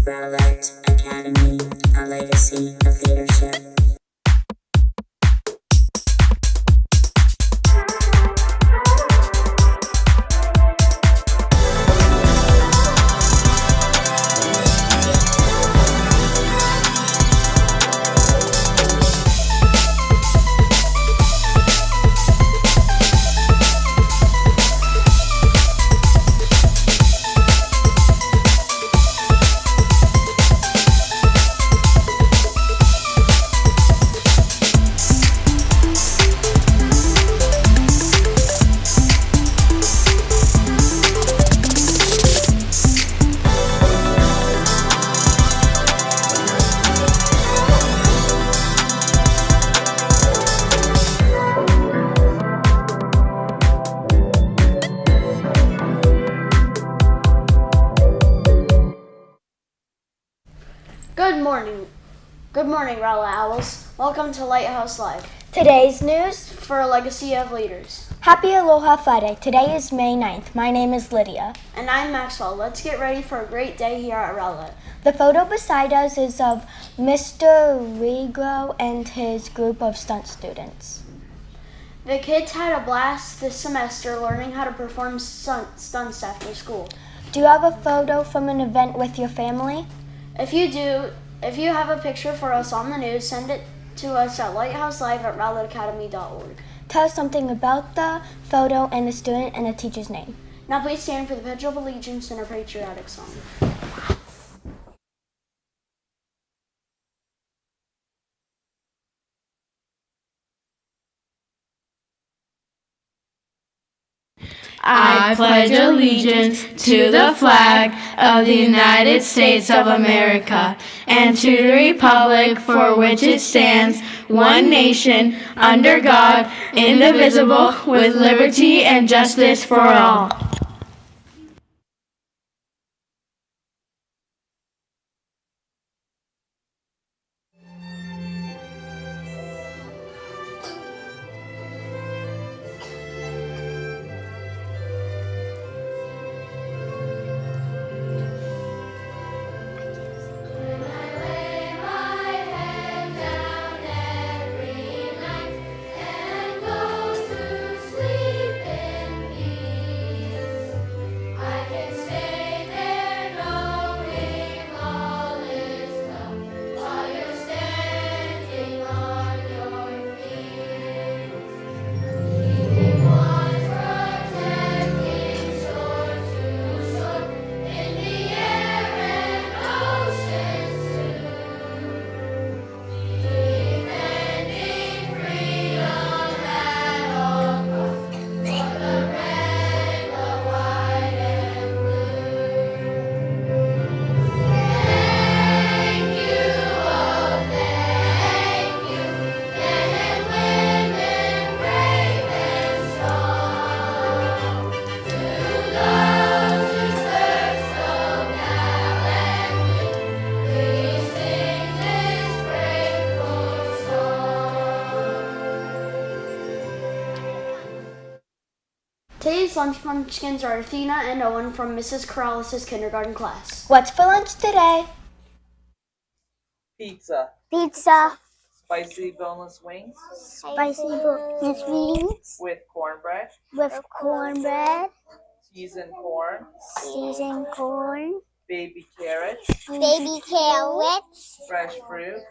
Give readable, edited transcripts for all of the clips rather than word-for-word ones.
Rowlett Academy, a legacy of leadership. Good morning, Rowlett Owls. Welcome to Lighthouse Live. Today's news for a legacy of leaders. Happy Aloha Friday. Today is May 9th. My name is Lydia. And I'm Maxwell. Let's get ready for a great day here at Rowlett. The photo beside us is of Mr. Rigo and his group of stunt students. The kids had a blast this semester learning how to perform stunts after school. Do you have a photo from an event with your family? If you have a picture for us on the news, send it to us at lighthouselive@rowlettacademy.org. Tell us something about the photo and the student and the teacher's name. Now please stand for the Pledge of Allegiance and a patriotic song. I pledge allegiance to the flag of the United States of America and to the republic for which it stands, one nation, under God, indivisible, with liberty and justice for all. Today's lunch munchkins are Athena and Owen from Mrs. Corrales' kindergarten class. What's for lunch today? Pizza. Spicy boneless wings. With cornbread. Seasoned corn. Baby carrots. Fresh fruit.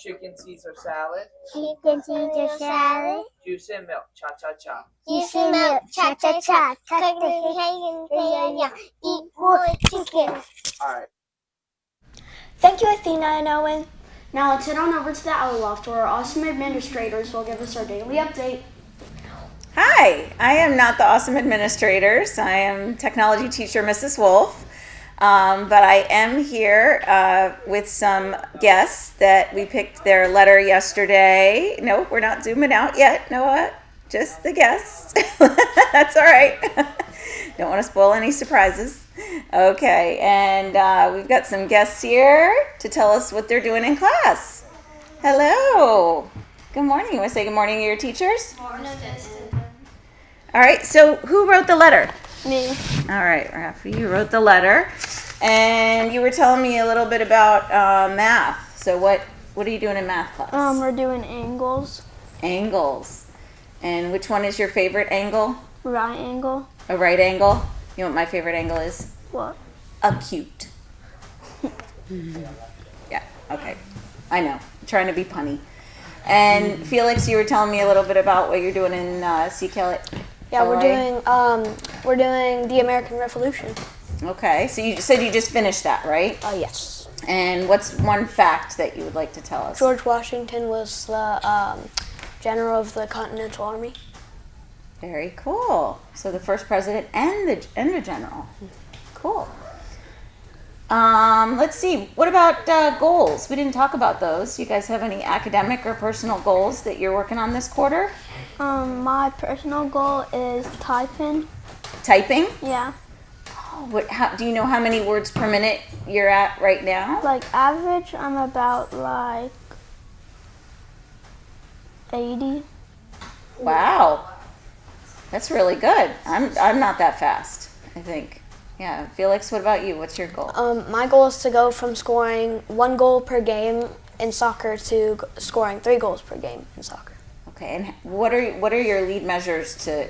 Chicken Caesar salad. Juice and milk. Cha-cha-cha. All right. Thank you, Athena and Owen. Now let's head on over to the Owl Loft where our awesome administrators will give us our daily update. Hi, I am not the awesome administrators. I am technology teacher Mrs. Wolf. But I am here with some guests that we picked their letter yesterday. No, we're not zooming out yet, Noah. Just the guests. That's all right. Don't want to spoil any surprises. Okay, and we've got some guests here to tell us what they're doing in class. Hello. Good morning. You want to say good morning to your teachers? All right, so who wrote the letter? Me. All right, Rafi, you wrote the letter. And you were telling me a little bit about math. So what are you doing in math class? We're doing angles. Angles. And which one is your favorite angle? Right angle. A right angle? You know what my favorite angle is? What? Acute. Yeah, okay. I know. I'm trying to be punny. And Felix, you were telling me a little bit about what you're doing in CCAL. Yeah, we're doing the American Revolution. Okay, so you said you just finished that, right? Yes. And what's one fact that you would like to tell us? George Washington was the general of the Continental Army. Very cool. So the first president and the general. Cool. Let's see. What about goals? We didn't talk about those. You guys have any academic or personal goals that you're working on this quarter? My personal goal is typing. Typing? Yeah. Do you know how many words per minute you're at right now? Like average, I'm about like 80. Wow, that's really good. I'm not that fast, I think. Yeah, Felix, what about you? What's your goal? My goal is to go from scoring 1 goal per game in soccer to scoring 3 goals per game in soccer. Okay, and what are your lead measures to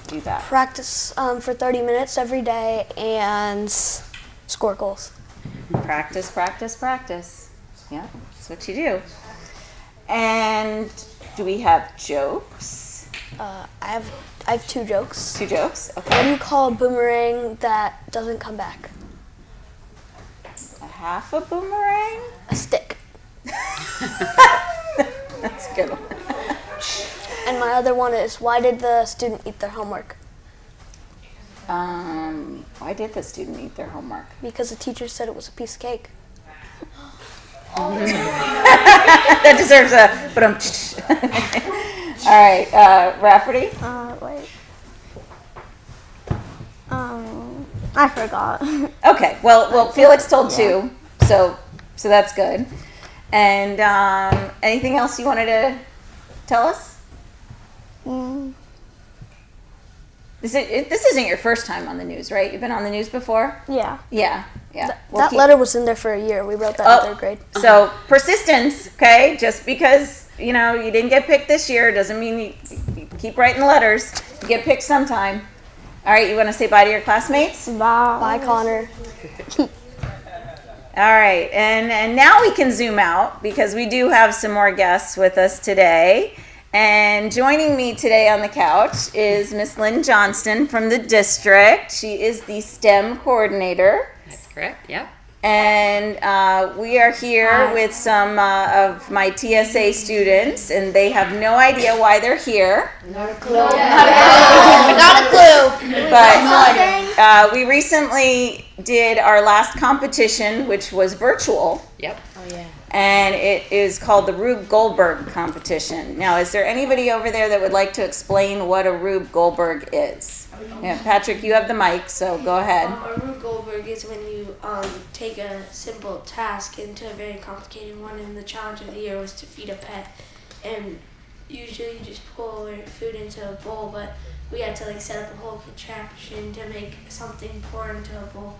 do that? Practice for 30 minutes every day and score goals. Practice, practice, practice. Yeah, that's what you do. And do we have jokes? I have 2 jokes. 2 jokes? What Okay. do you call a boomerang that doesn't come back? A half a boomerang? A stick. That's a good one. And my other one is, why did the student eat their homework? Why did the student eat their homework? Because the teacher said it was a piece of cake. That deserves a All right, Rafferty? Wait. I forgot. Okay, well, Felix told 2, so that's good. And anything else you wanted to tell us? This isn't your first time on the news, right? You've been on the news before? Yeah. Yeah. That letter was in there for a year. We wrote that in 3rd grade. So persistence, okay? Just because you didn't get picked this year doesn't mean you keep writing letters. You get picked sometime. All right, you want to say bye to your classmates? Bye, Connor. All right, and now we can zoom out because we do have some more guests with us today. And joining me today on the couch is Miss Lynn Johnston from the district. She is the STEM coordinator. That's correct, yep. And we are here with some of my TSA students, and they have no idea why they're here. Not a clue. But we recently did our last competition, which was virtual. Yep. Oh, yeah. And it is called the Rube Goldberg competition. Now, is there anybody over there that would like to explain what a Rube Goldberg is? Yeah, Patrick, you have the mic, so go ahead. A Rube Goldberg is when you take a simple task into a very complicated one, and the challenge of the year was to feed a pet. And usually you just pull food into a bowl, but we had to set up a whole contraption to make something pour into a bowl.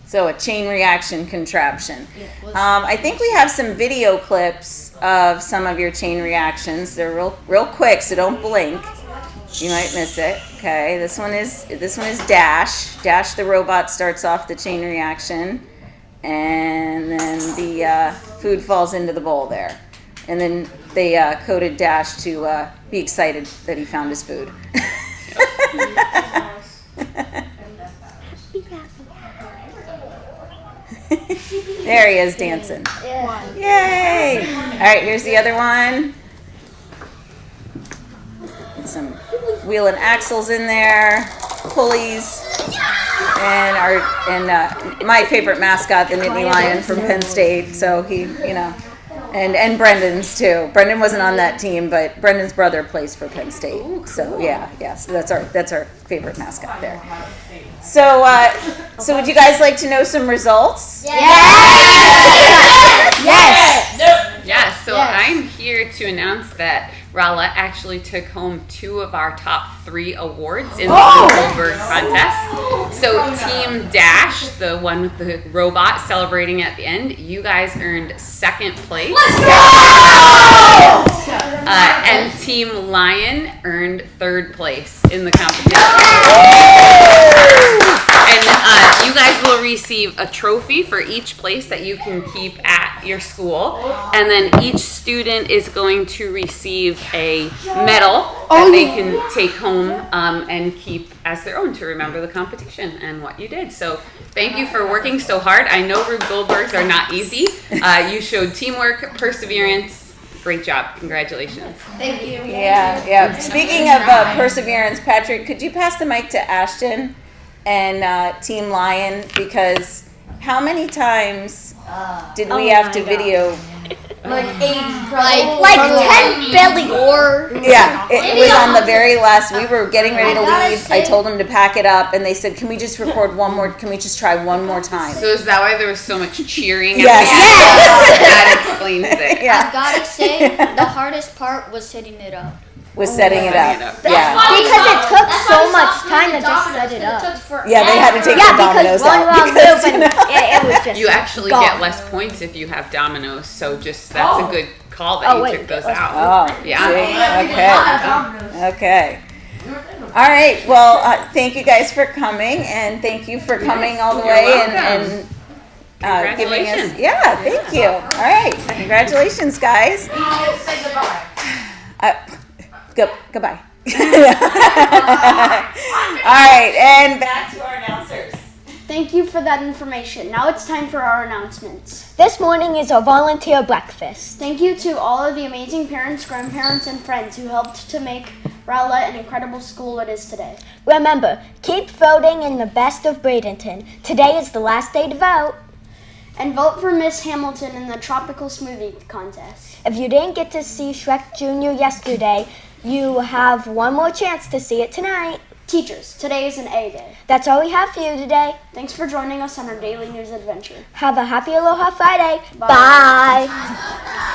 So a chain reaction contraption. Yeah, I think we have some video clips of some of your chain reactions. They're real quick, so don't blink. You might miss it. Okay, this one is Dash. Dash the robot starts off the chain reaction, and then the food falls into the bowl there. And then they coded Dash to be excited that he found his food. There he is dancing. Yeah. Yay! All right, here's the other one. Some wheel and axles in there, pulleys, and my favorite mascot, the Nittany Lion from Penn State. So he, and Brendan's too. Brendan wasn't on that team, but Brendan's brother plays for Penn State. Ooh, cool. So yeah. So that's our favorite mascot there. So would you guys like to know some results? Yes, so I'm here to announce that Rowlett actually took home 2 of our top 3 awards in the Goldberg contest. So Team Dash, the one with the robot celebrating at the end, you guys earned second place. Let's go! And Team Lion earned third place in the competition. And you guys will receive a trophy for each place that you can keep at your school. And then each student is going to receive a medal that they can take home and keep as their own to remember the competition and what you did. So thank you for working so hard. I know Rube Goldbergs are not easy. You showed teamwork, perseverance. Great job. Congratulations. Thank you. Yeah. Speaking of perseverance, Patrick, could you pass the mic to Ashton and Team Lion? Because how many times did we have to video? Like 8, Like 10 billion. Yeah, it was on the very last. We were getting ready to leave. I told them to pack it up, and they said, "Can we just record one more? Can we just try one more time?" So is that why there was so much cheering? Yes. That explains it. Yeah. I gotta say, the hardest part was setting it up. Was setting it up. Yeah. Because it took so much time to just set it up. Yeah, they had to take the dominoes one out. wrong move and it was just You actually gone. get less points if you have dominoes, so just that's a good call that you took those out. Oh, Yeah. see? Okay. All right. Well, thank you guys for coming, and thank you for coming all the You're way welcome. and giving us. Congratulations. Yeah, thank you. All right. Congratulations, guys. Say goodbye. Goodbye. All right, and back to our announcers. Thank you for that information. Now it's time for our announcements. This morning is our volunteer breakfast. Thank you to all of the amazing parents, grandparents, and friends who helped to make Rowlett an incredible school it is today. Remember, keep voting in the best of Bradenton. Today is the last day to vote. And vote for Miss Hamilton in the Tropical Smoothie Contest. If you didn't get to see Shrek Jr. yesterday, you have one more chance to see it tonight. Teachers, today is an A Day. That's all we have for you today. Thanks for joining us on our daily news adventure. Have a happy Aloha Friday. Bye. Bye.